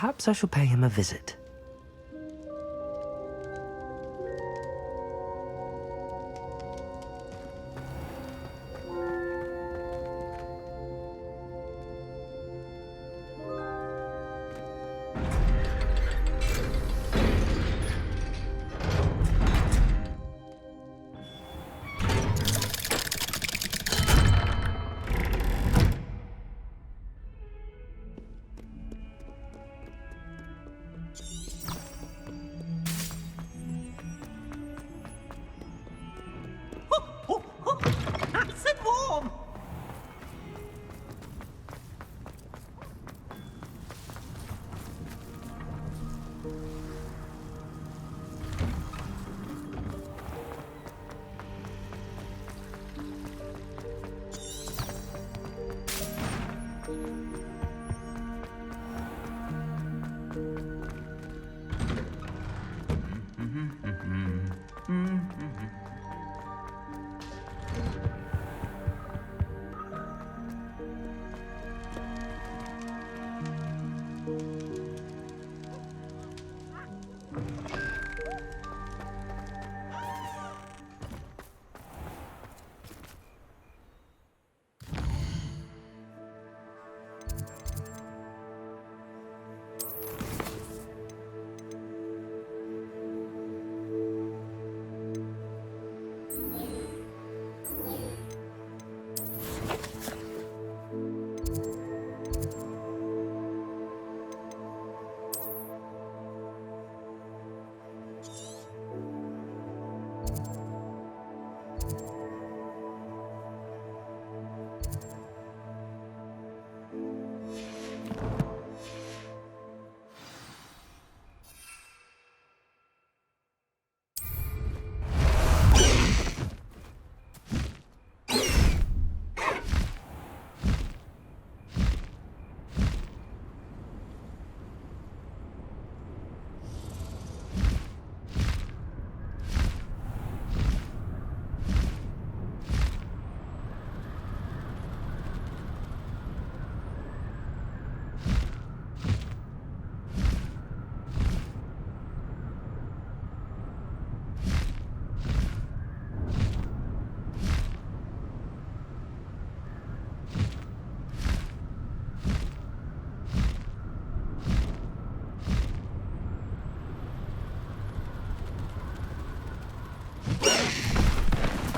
perhaps I shall pay him a visit. Nice and warm.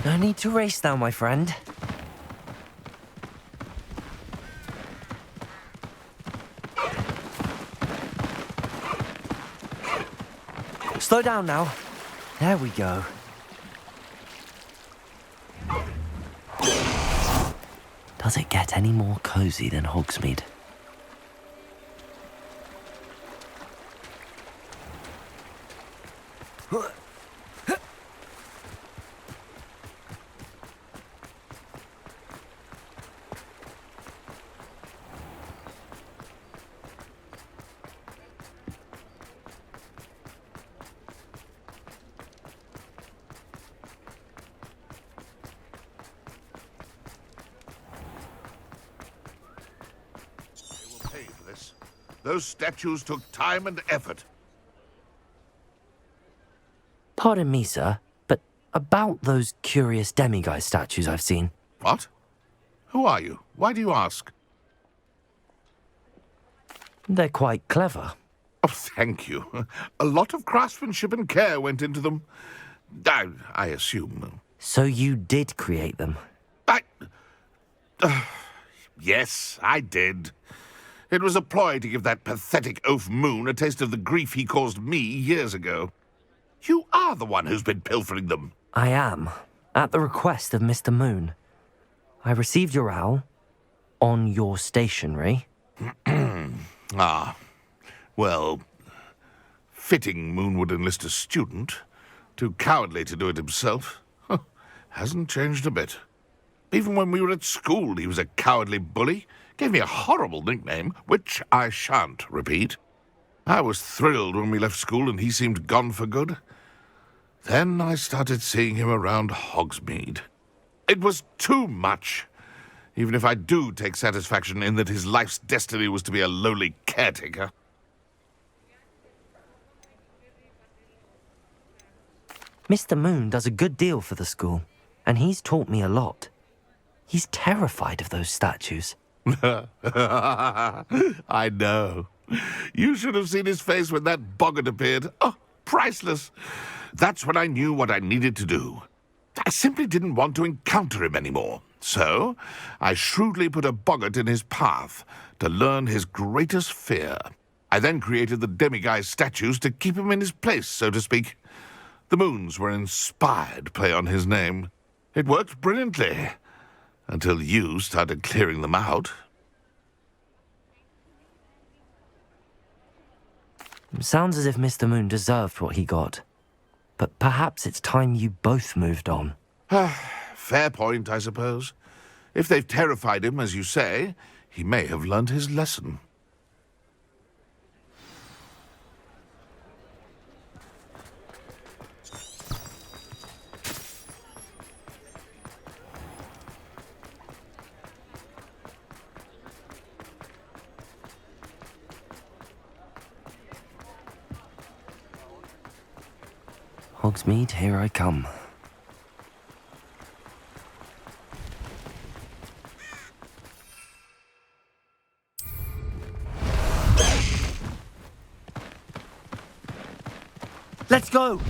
No need to race now, my friend. Slow down now. There we go. Does it get any more cozy than Hogsmeade? Those statues took time and effort. Pardon me, sir, but about those curious demiguise statues I've seen. What? Who are you? Why do you ask? They're quite clever. Oh, thank you. A lot of craftsmanship and care went into them. I assume. So you did create them? Yes, I did. It was a ploy to give that pathetic oaf Moon a taste of the grief he caused me years ago. You are the one who's been pilfering them. I am, at the request of Mr. Moon. I received your owl on your stationery. Ah, well, fitting Moon would enlist a student. Too cowardly to do it himself. Huh, hasn't changed a bit. Even when we were at school, he was a cowardly bully. Gave me a horrible nickname, which I shan't repeat. I was thrilled when we left school and he seemed gone for good. Then I started seeing him around Hogsmeade. It was too much, even if I do take satisfaction in that his life's destiny was to be a lowly caretaker. Mr. Moon does a good deal for the school, and he's taught me a lot. He's terrified of those statues. I know. You should have seen his face when that boggart appeared. Oh, priceless. That's when I knew what I needed to do. I simply didn't want to encounter him anymore. So, I shrewdly put a boggart in his path to learn his greatest fear. I then created the demiguise statues to keep him in his place, so to speak. The moons were an inspired play on his name. It worked brilliantly, until you started clearing them out. Sounds as if Mr. Moon deserved what he got. But perhaps it's time you both moved on. Fair point, I suppose. If they've terrified him, as you say, he may have learned his lesson. Hogsmeade, here I come. Let's go!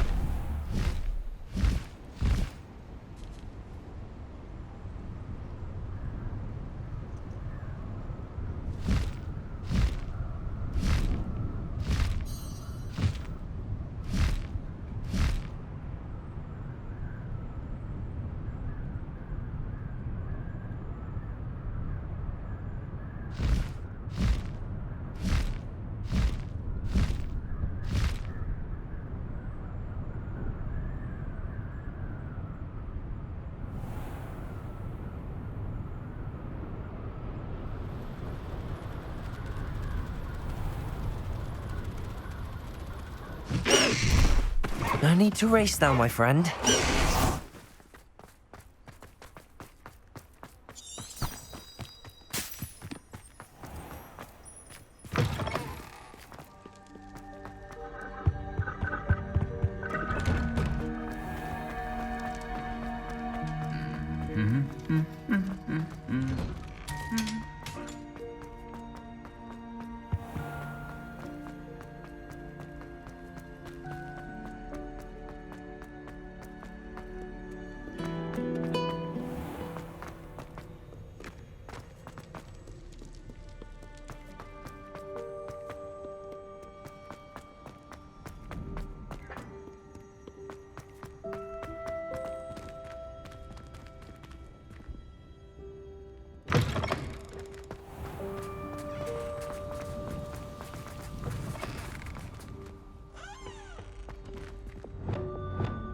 No need to race now, my friend.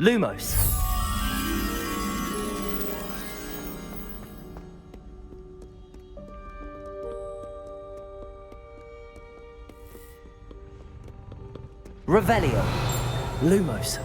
Lumos. Revelio. Lumos.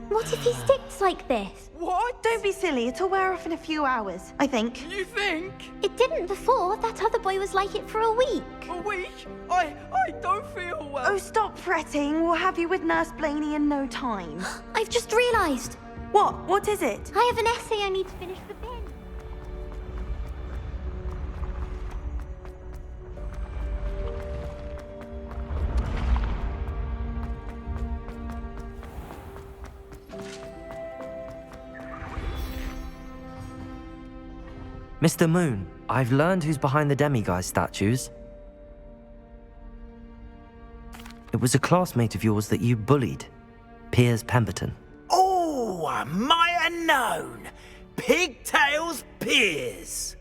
What if he sticks like this? What? Don't be silly, it'll wear off in a few hours, I think. You think? It didn't before. That other boy was like it for a week. A week? I don't feel well. Oh, stop fretting. We'll have you with Nurse Blaney in no time. I've just realised. What? What is it? I have an essay I need to finish for Ben. Mr. Moon, I've learned who's behind the demiguise statues. It was a classmate of yours that you bullied, Piers Pemberton. Oh, I might have known. Pigtails Piers.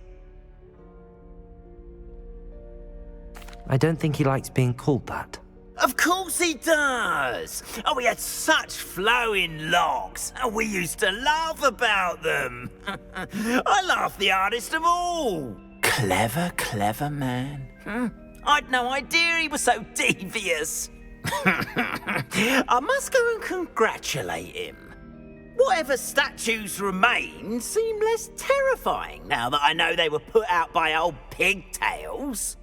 I don't think he likes being called that. Of course he does! Oh, we had such flowing locks, and we used to laugh about them. I laughed the hardest of all. Clever, clever man. I'd no idea he was so devious. I must go and congratulate him. Whatever statues remain seem less terrifying now that I know they were put out by old pigtails.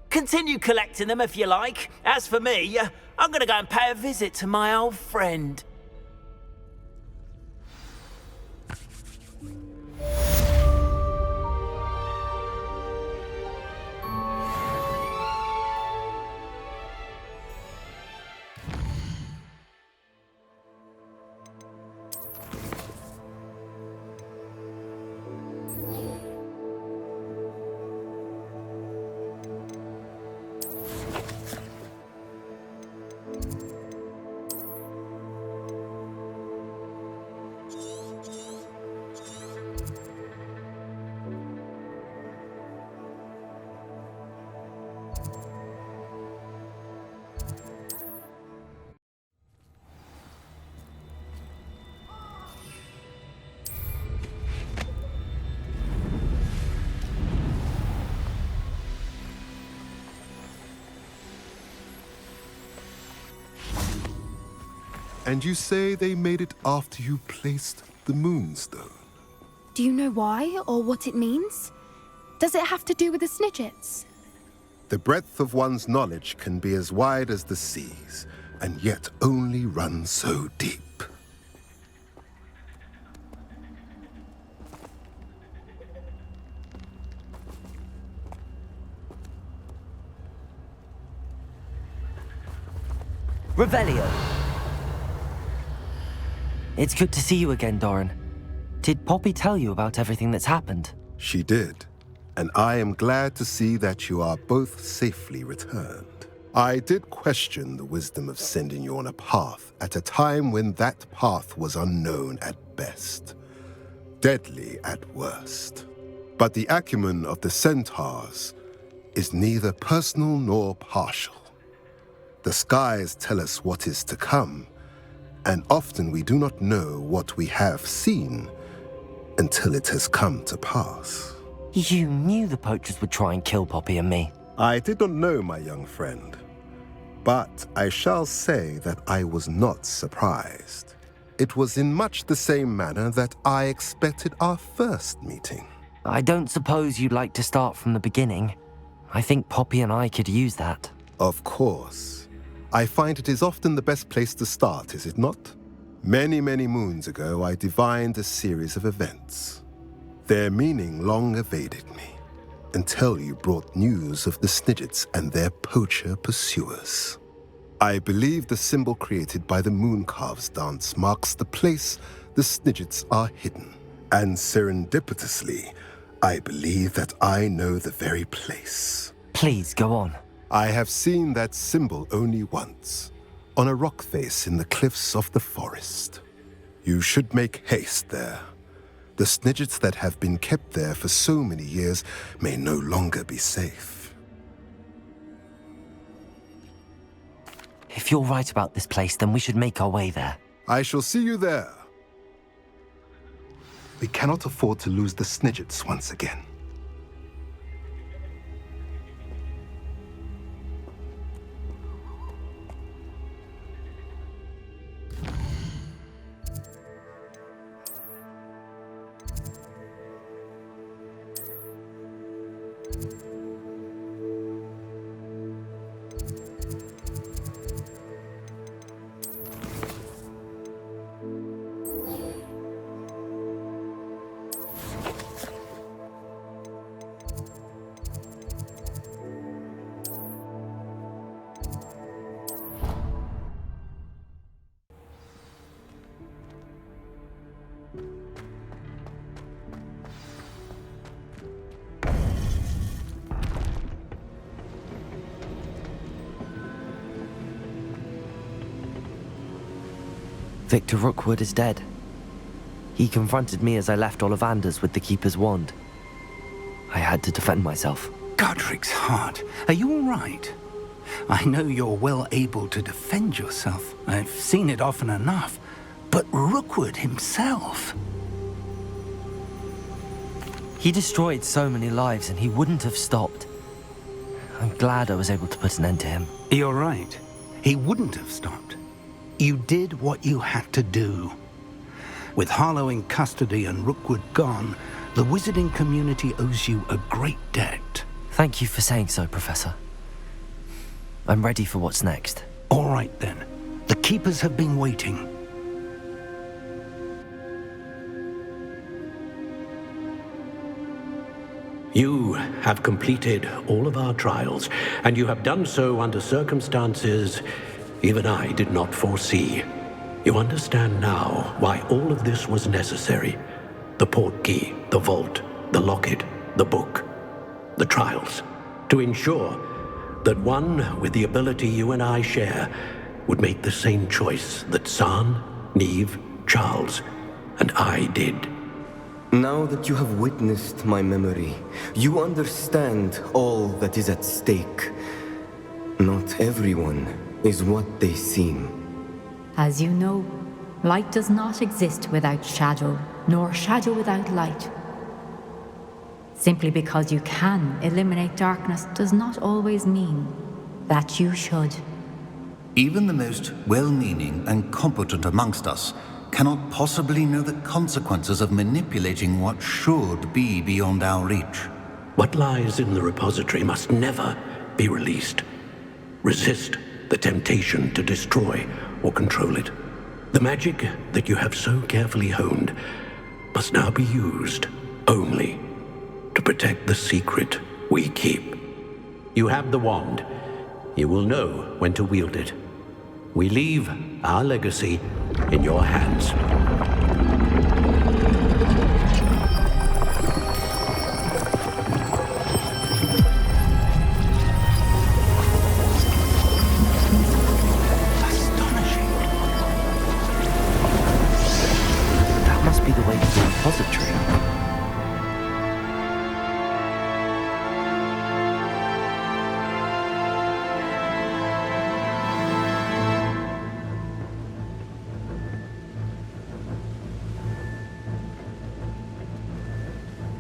Continue collecting them if you like. As for me, I'm gonna go and pay a visit to my old friend. And you say they made it after you placed the Moonstone? Do you know why or what it means? Does it have to do with the Snidgets? The breadth of one's knowledge can be as wide as the seas, and yet only run so deep. Revelio. It's good to see you again, Doran. Did Poppy tell you about everything that's happened? She did, and I am glad to see that you are both safely returned. I did question the wisdom of sending you on a path at a time when that path was unknown at best, deadly at worst. But the acumen of the centaurs is neither personal nor partial. The skies tell us what is to come, and often we do not know what we have seen until it has come to pass. You knew the poachers would try and kill Poppy and me. I did not know, my young friend, but I shall say that I was not surprised. It was in much the same manner that I expected our first meeting. I don't suppose you'd like to start from the beginning. I think Poppy and I could use that. Of course. I find it is often the best place to start, is it not? Many, many moons ago, I divined a series of events. Their meaning long evaded me, until you brought news of the Snidgets and their poacher pursuers. I believe the symbol created by the Mooncarves dance marks the place the Snidgets are hidden. And serendipitously, I believe that I know the very place. Please, go on. I have seen that symbol only once, on a rock face in the cliffs of the forest. You should make haste there. The Snidgets that have been kept there for so many years may no longer be safe. If you're right about this place, then we should make our way there. I shall see you there. We cannot afford to lose the Snidgets once again. Victor Rookwood is dead. He confronted me as I left Ollivander's with the Keeper's wand. I had to defend myself. Godric's heart. Are you all right? I know you're well able to defend yourself. I've seen it often enough. But Rookwood himself... He destroyed so many lives and he wouldn't have stopped. I'm glad I was able to put an end to him. You're right. He wouldn't have stopped. You did what you had to do. With Harlow in custody and Rookwood gone, the wizarding community owes you a great debt. Thank you for saying so, Professor. I'm ready for what's next. All right, then. The Keepers have been waiting. You have completed all of our trials, and you have done so under circumstances even I did not foresee. You understand now why all of this was necessary. The portkey, the vault, the locket, the book, the trials. To ensure that one with the ability you and I share would make the same choice that San, Neve, Charles, and I did. Now that you have witnessed my memory, you understand all that is at stake. Not everyone is what they seem. As you know, light does not exist without shadow, nor shadow without light. Simply because you can eliminate darkness does not always mean that you should. Even the most well-meaning and competent amongst us cannot possibly know the consequences of manipulating what should be beyond our reach. What lies in the repository must never be released. Resist the temptation to destroy or control it. The magic that you have so carefully honed must now be used only to protect the secret we keep. You have the wand. You will know when to wield it. We leave our legacy in your hands. Astonishing. That must be the way to the repository.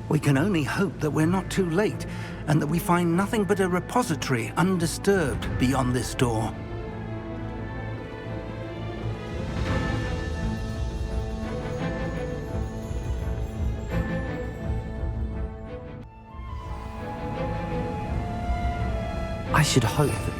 We can only hope that we're not too late, and that we find nothing but a repository undisturbed beyond this door. I should hope that...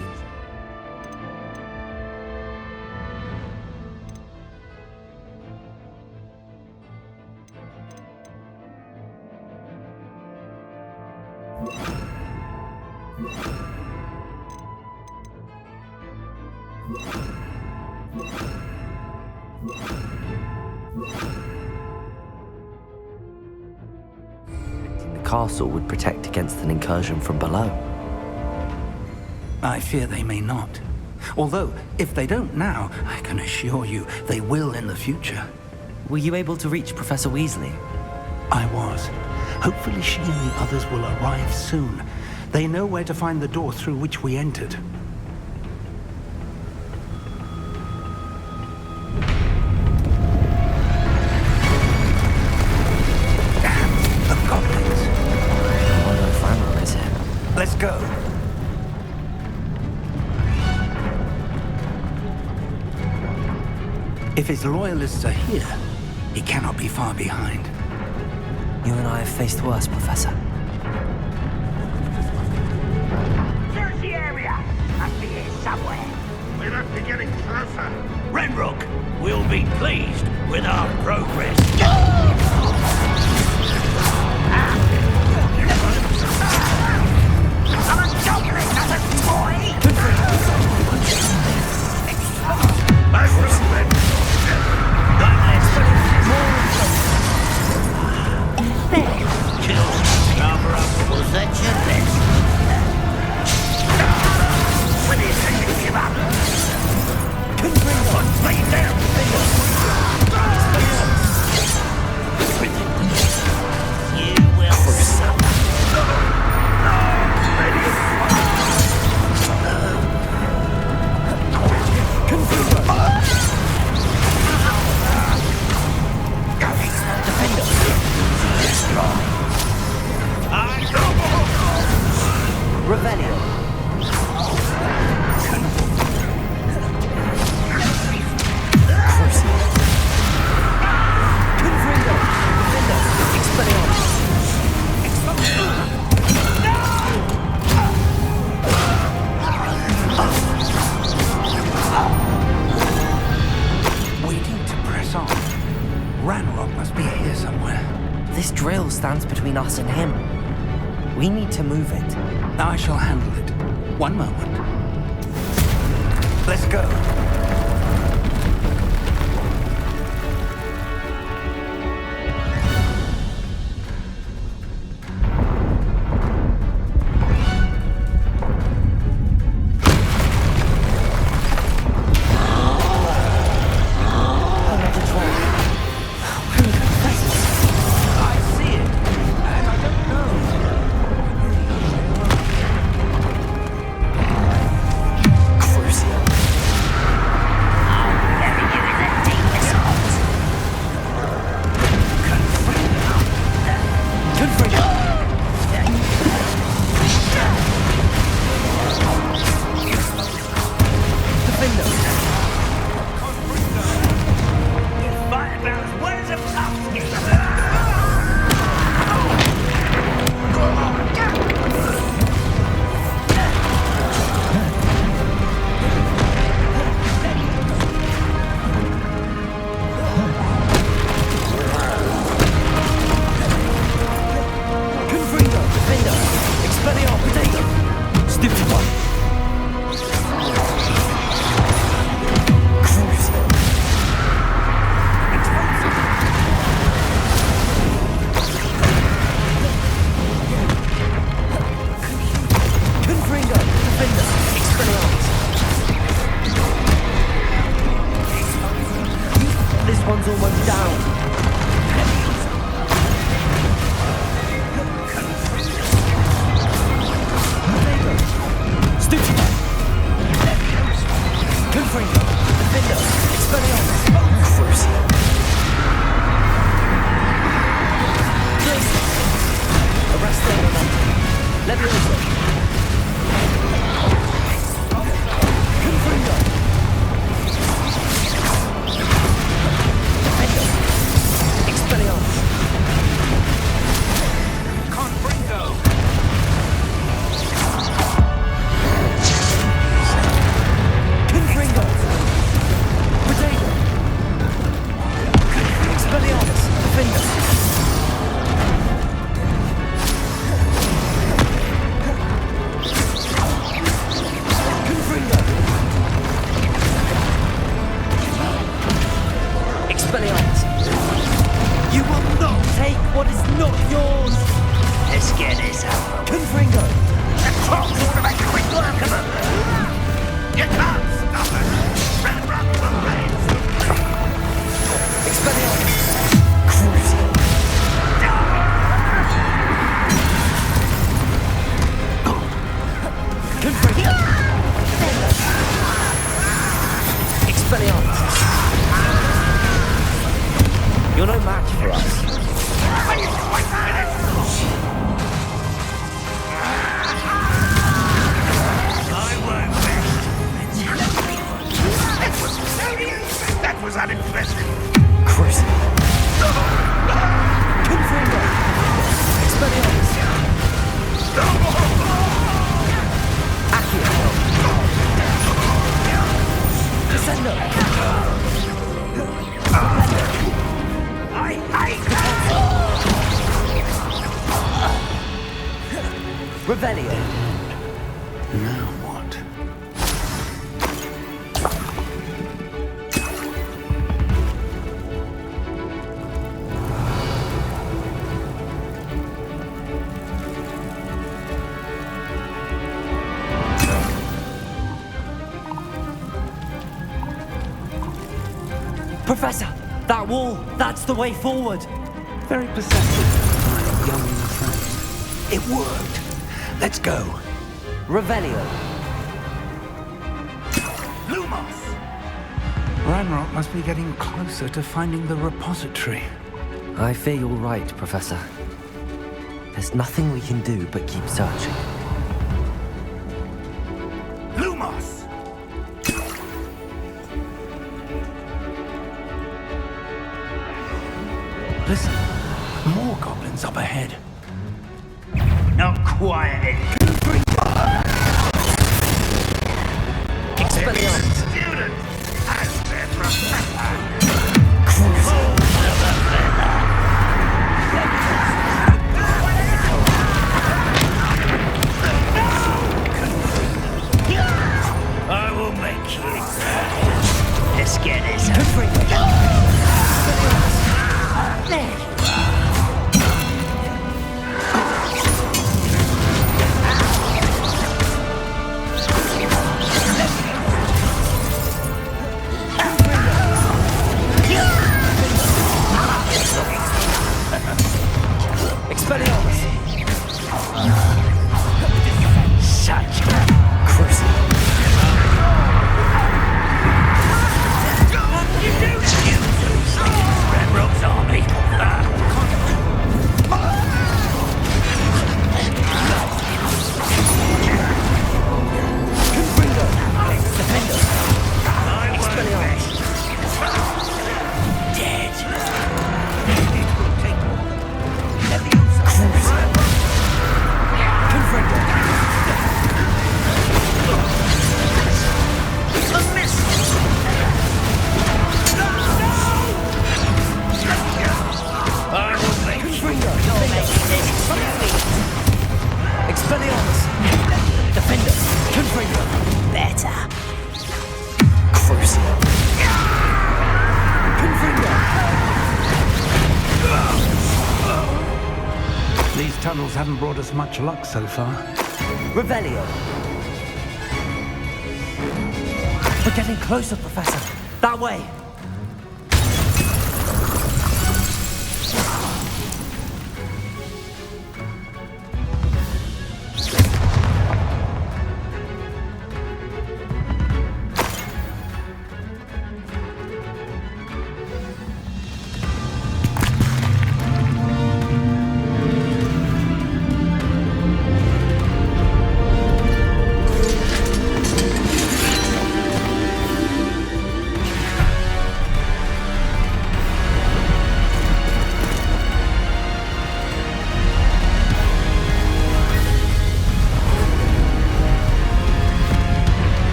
the castle would protect against an incursion from below. I fear they may not. Although, if they don't now, I can assure you they will in the future. Were you able to reach Professor Weasley? I was. Hopefully she and the others will arrive soon. They know where to find the door through which we entered. The goblins. Hello, Frammer is here. Let's go. If his loyalists are here, he cannot be far behind. You and I have faced worse, Professor. Search the area! Must be here somewhere. We must be getting closer. Renrook will be pleased with our progress. I'm a goblin, not a toy! Cover up, was that your best? When do you think you give up? Can bring one, lay down! We need to move it. I shall handle it. One moment. Let's go. You're no match for us. That was unimpressive. Chris. Confringo. Expelliarmus. Accio. Descendo. Revelio. Now what? Professor, that wall, that's the way forward. Very perceptive, my young friend. It worked. Let's go. Revelio. Lumos! Ranrock must be getting closer to finding the repository. I fear you're right, Professor. There's nothing we can do but keep searching. Lumos! Listen, more goblins up ahead. Not quiet. Expelliarmus. Student! And their professor! tunnels haven't brought us much luck so far. Revelio. We're getting closer, Professor. That way.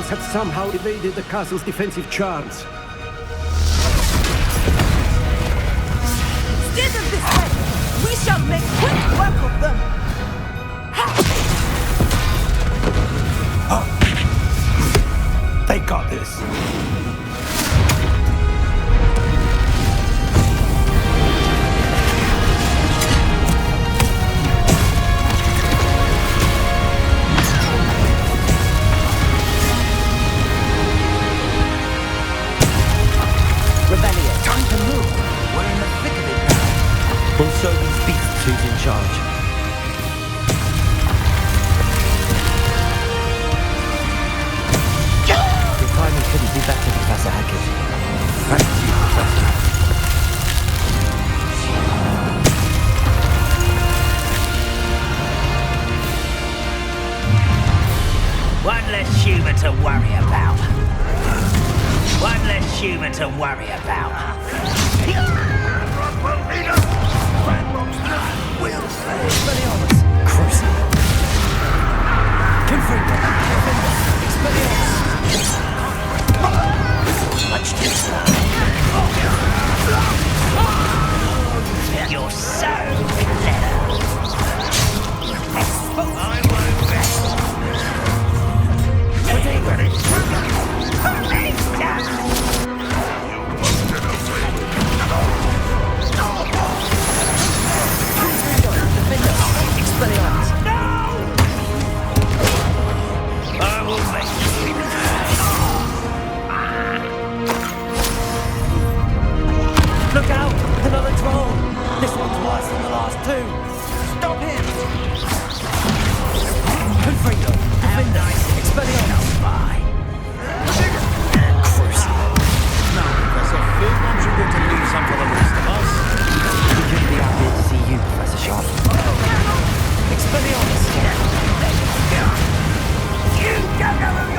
Have somehow evaded the castle's defensive charms. Steer them this way! We shall make quick work of them! They got this. Time to move. We're in the thick of it now. We'll show these beasts who's in charge. Your timing couldn't be better, Professor Hackett. Thank you, Professor. One less human to worry about. One less human to worry about. Crucial. Confringo. Expelliarmus. Much too slow. You're so clever. I won't rest. Look out! Another troll! This one's worse than the last two! Stop him! Confringo! Defender! Expelliarmus! Crucial! Now, Professor, feel not you going to leave some for the rest of us? We couldn't be happier to see you, Professor Sharp. Expelliarmus! You don't know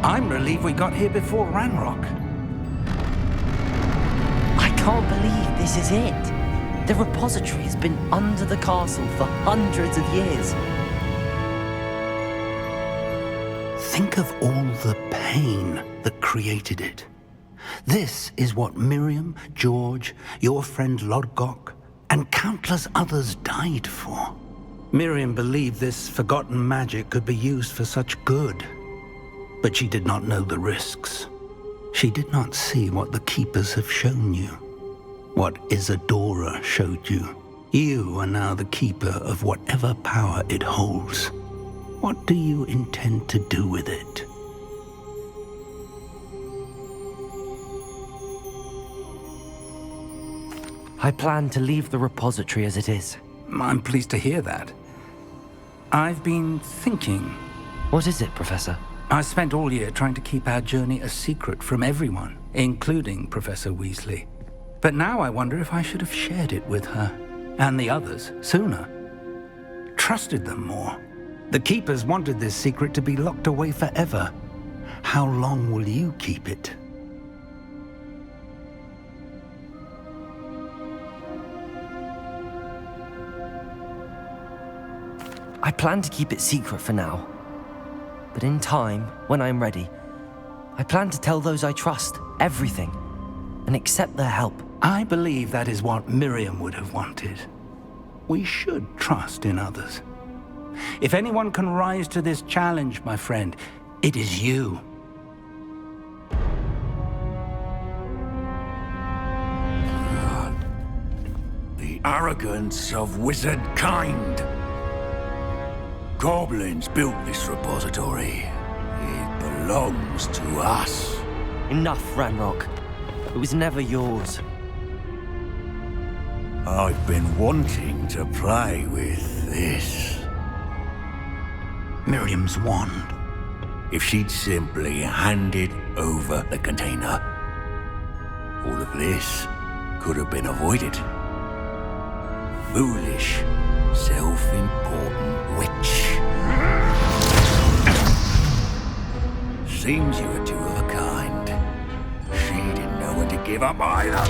I'm relieved we got here before Ranrock. I can't believe this is it. The repository has been under the castle for hundreds of years. Think of all the pain that created it. This is what Miriam, George, your friend Lodgok, and countless others died for. Miriam believed this forgotten magic could be used for such good, but she did not know the risks. She did not see what the Keepers have shown you, what Isadora showed you. You are now the Keeper of whatever power it holds. What do you intend to do with it? I plan to leave the repository as it is. I'm pleased to hear that. I've been thinking. What is it, Professor? I spent all year trying to keep our journey a secret from everyone, including Professor Weasley. But now I wonder if I should have shared it with her, and the others, sooner. Trusted them more. The Keepers wanted this secret to be locked away forever. How long will you keep it? I plan to keep it secret for now. But in time, when I'm ready, I plan to tell those I trust everything and accept their help. I believe that is what Miriam would have wanted. We should trust in others. If anyone can rise to this challenge, my friend, it is you. The arrogance of wizard kind. Goblins built this repository. It belongs to us. Enough, Ranrock. It was never yours. I've been wanting to play with this. Miriam's wand. If she'd simply handed over the container, all of this could have been avoided. Foolish, self-important witch. Seems you were two of a kind. She didn't know when to give up either.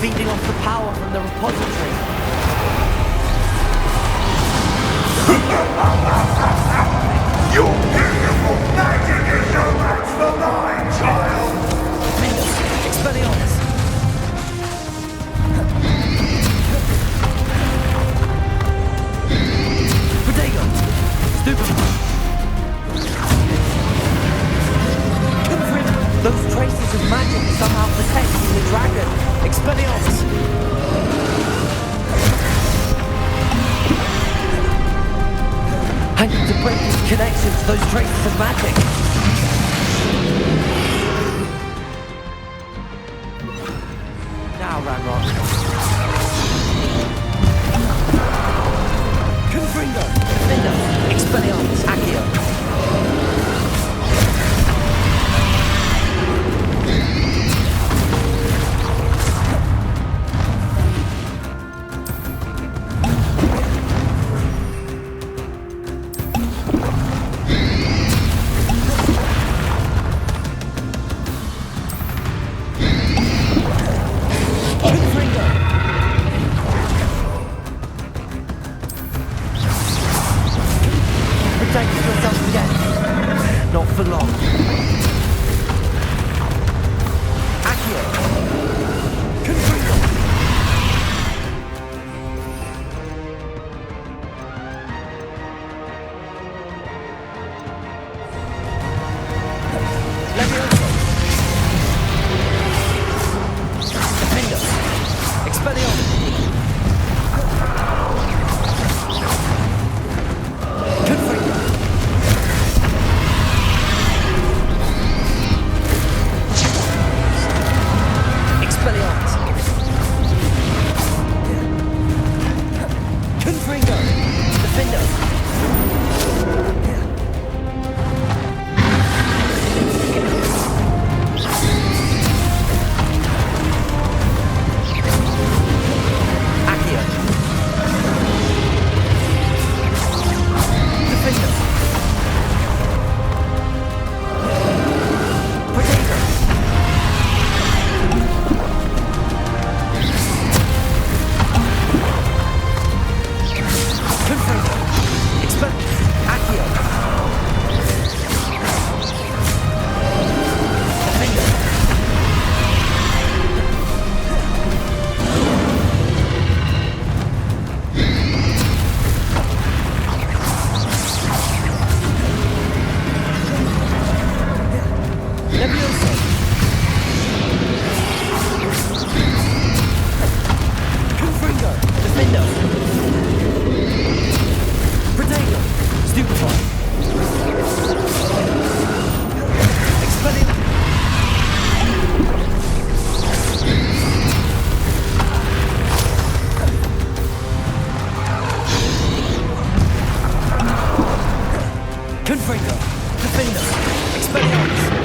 Feeding off the power from the repository. Your beautiful magic is no match for mine, child! Expelliarmus! Protego! Stupefy! Those traces of magic somehow protecting the dragon! Expelliarmus! I need to break his connection to those traces of magic! Now, Ranrock. Confringo! Defender! Expelliarmus! Accio! Defender! Protego! Stupefy! Expelliarmus! Confringo! Defender! Expelliarmus!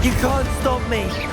You can't stop me!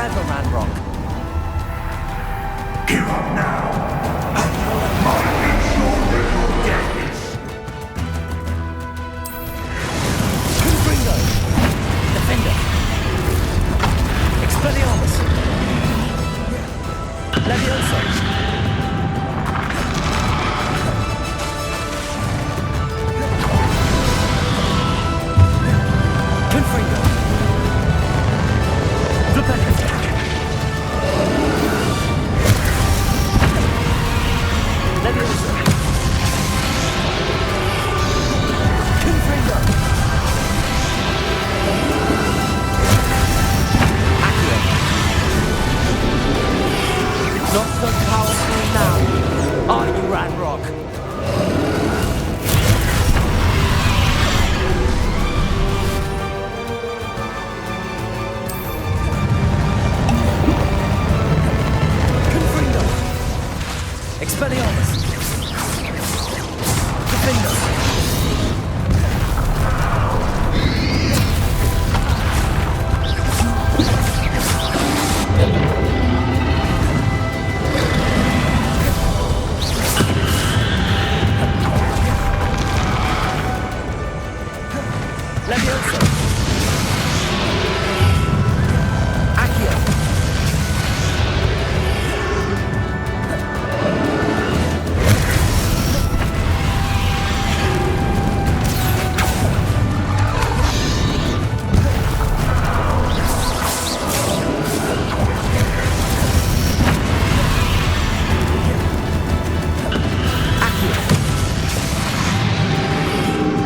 forever, Ranrock. Give up now. I'll ensure that your death is. Confringo! Defender! Expelliarmus! Levioso! Confringo! Flipendo! Levioso! Confringo! Accio! Not so powerful now, are you, Ranrock? Confringo! Expelliarmus! Defender! Levioso! Accio!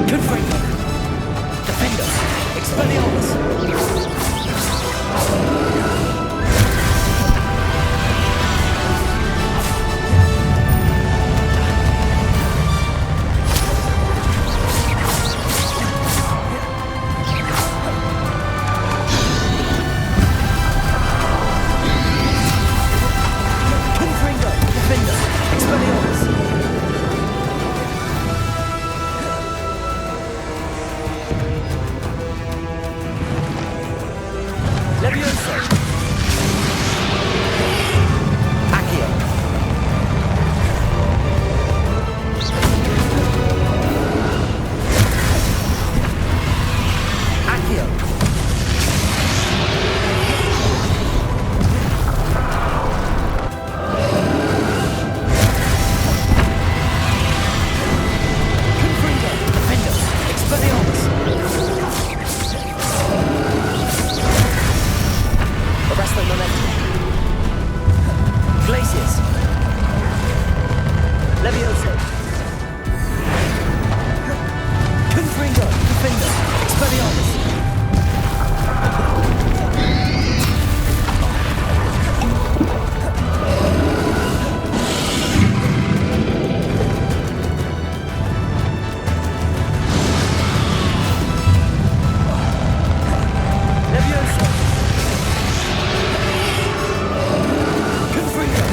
Confringo! Defender! Expelliarmus! Confringo! Defender! Expelliarmus! Levioso! Accio! Accio! Confringo! Defender! Expelliarmus! Arresto momentum. Glaciers. Levioso. Confringo. Defender. Expelliarmus. Levioso. Confringo!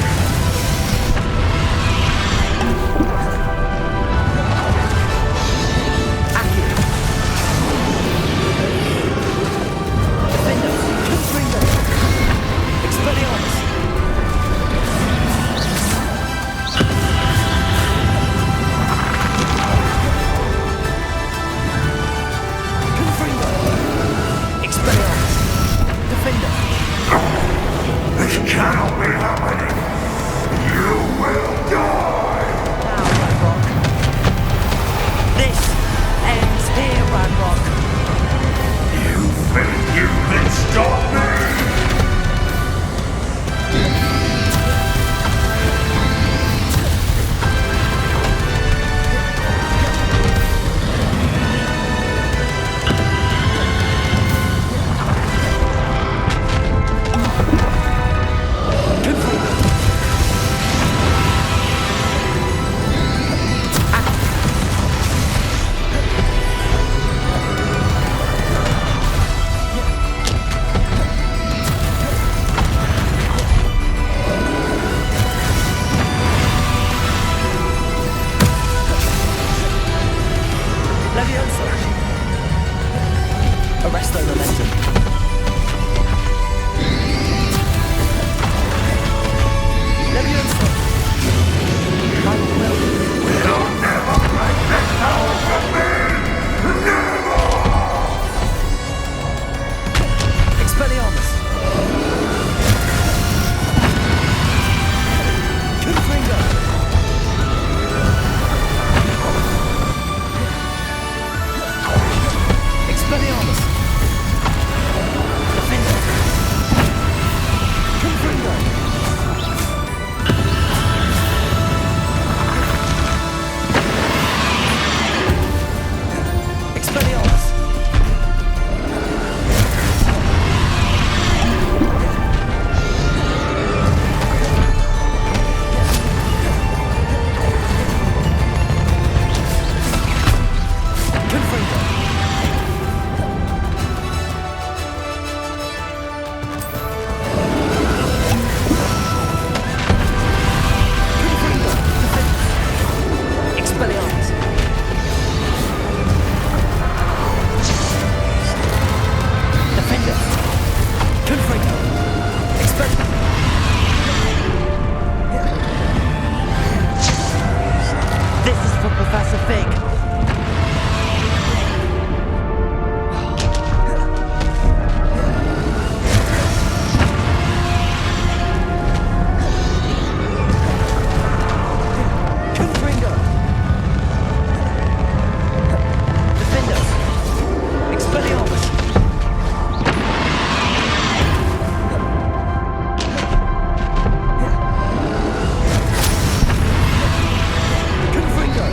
for Professor Fig. Confringo! Defenders! Expelliarmus! Confringo!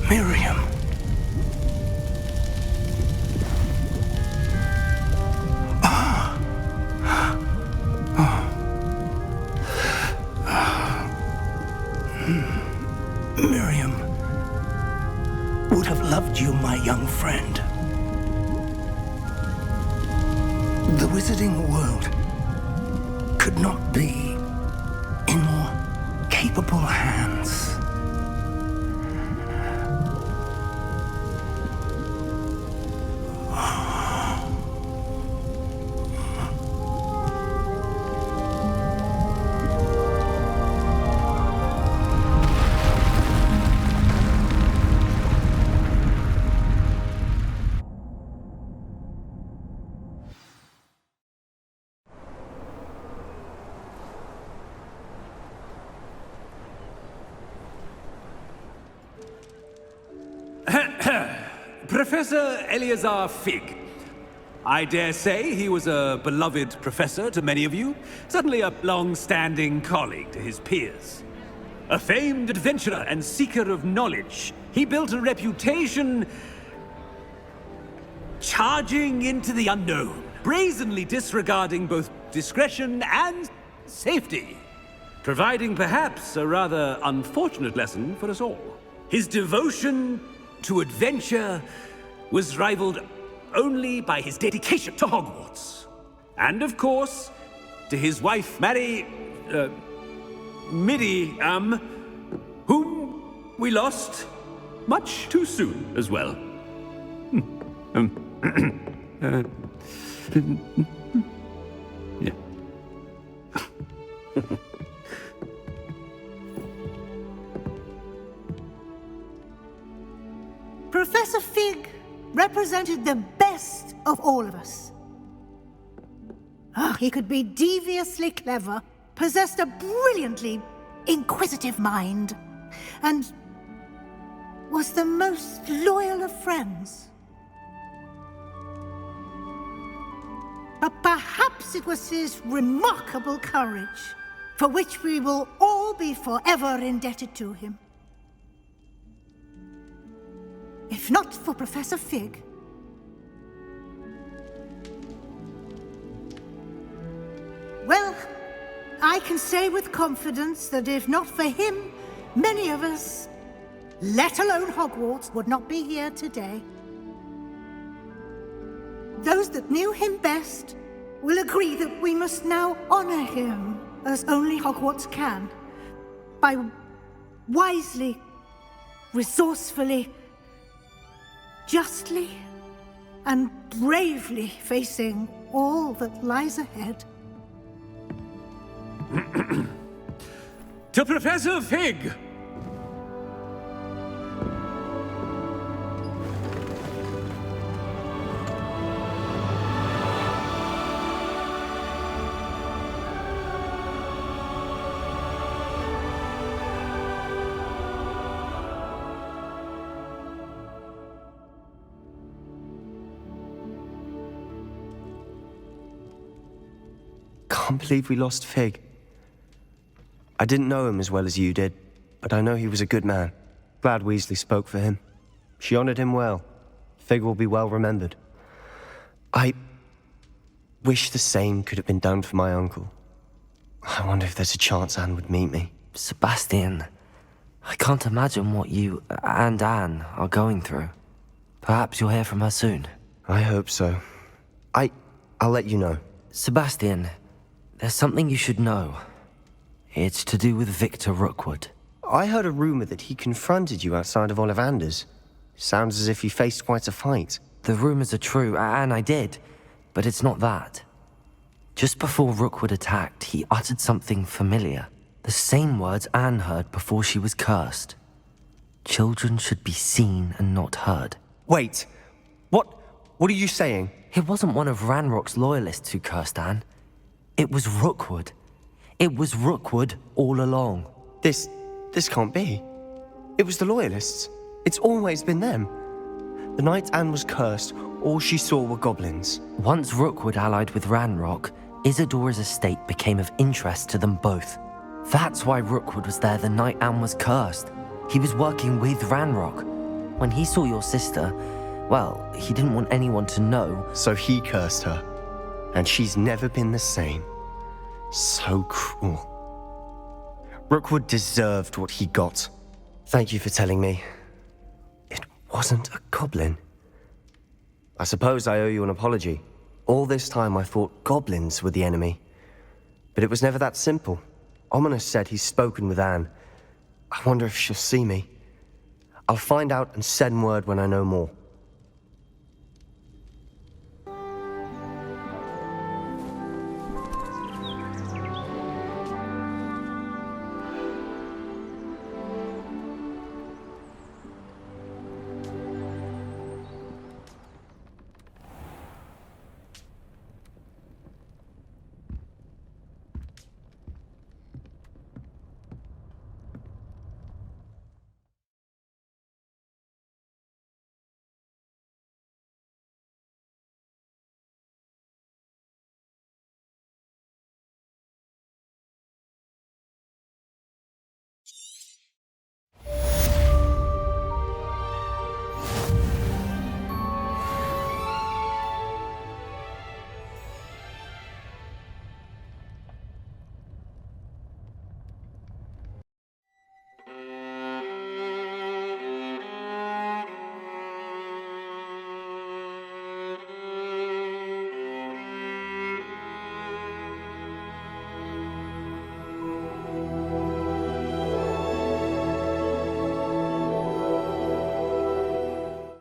Miriam. Miriam would have loved you, my young friend. The wizarding world could not be in more capable hands. Professor Eleazar Fig. I dare say he was a beloved professor to many of you, certainly a long-standing colleague to his peers. A famed adventurer and seeker of knowledge, he built a reputation charging into the unknown, brazenly disregarding both discretion and safety, providing perhaps a rather unfortunate lesson for us all. His devotion to adventure was rivaled only by his dedication to Hogwarts. And of course, to his wife, Miriam, whom we lost much too soon as well. Yeah. Professor Fig represented the best of all of us. He could be deviously clever, possessed a brilliantly inquisitive mind, and was the most loyal of friends. But perhaps it was his remarkable courage, for which we will all be forever indebted to him. If not for Professor Fig, well, I can say with confidence that if not for him, many of us, let alone Hogwarts, would not be here today. Those that knew him best will agree that we must now honor him as only Hogwarts can, by wisely, resourcefully, justly, and bravely facing all that lies ahead. To Professor Fig! Can't believe we lost Fig. I didn't know him as well as you did, but I know he was a good man. Glad Weasley spoke for him. She honored him well. Fig will be well remembered. I wish the same could have been done for my uncle. I wonder if there's a chance Anne would meet me. Sebastian, I can't imagine what you and Anne are going through. Perhaps you'll hear from her soon. I hope so. I'll let you know. Sebastian, there's something you should know. It's to do with Victor Rookwood. I heard a rumor that he confronted you outside of Ollivander's. Sounds as if he faced quite a fight. The rumors are true, and I did, but it's not that. Just before Rookwood attacked, he uttered something familiar. The same words Anne heard before she was cursed. Children should be seen and not heard. Wait, what are you saying? It wasn't one of Ranrock's loyalists who cursed Anne. It was Rookwood. It was Rookwood all along. This can't be. It was the Loyalists. It's always been them. The night Anne was cursed, all she saw were goblins. Once Rookwood allied with Ranrock, Isadora's estate became of interest to them both. That's why Rookwood was there the night Anne was cursed. He was working with Ranrock. When he saw your sister, well, he didn't want anyone to know. So he cursed her. And she's never been the same. So cruel. Rookwood deserved what he got. Thank you for telling me. It wasn't a goblin. I suppose I owe you an apology. All this time I thought goblins were the enemy. But it was never that simple. Ominous said he's spoken with Anne. I wonder if she'll see me. I'll find out and send word when I know more.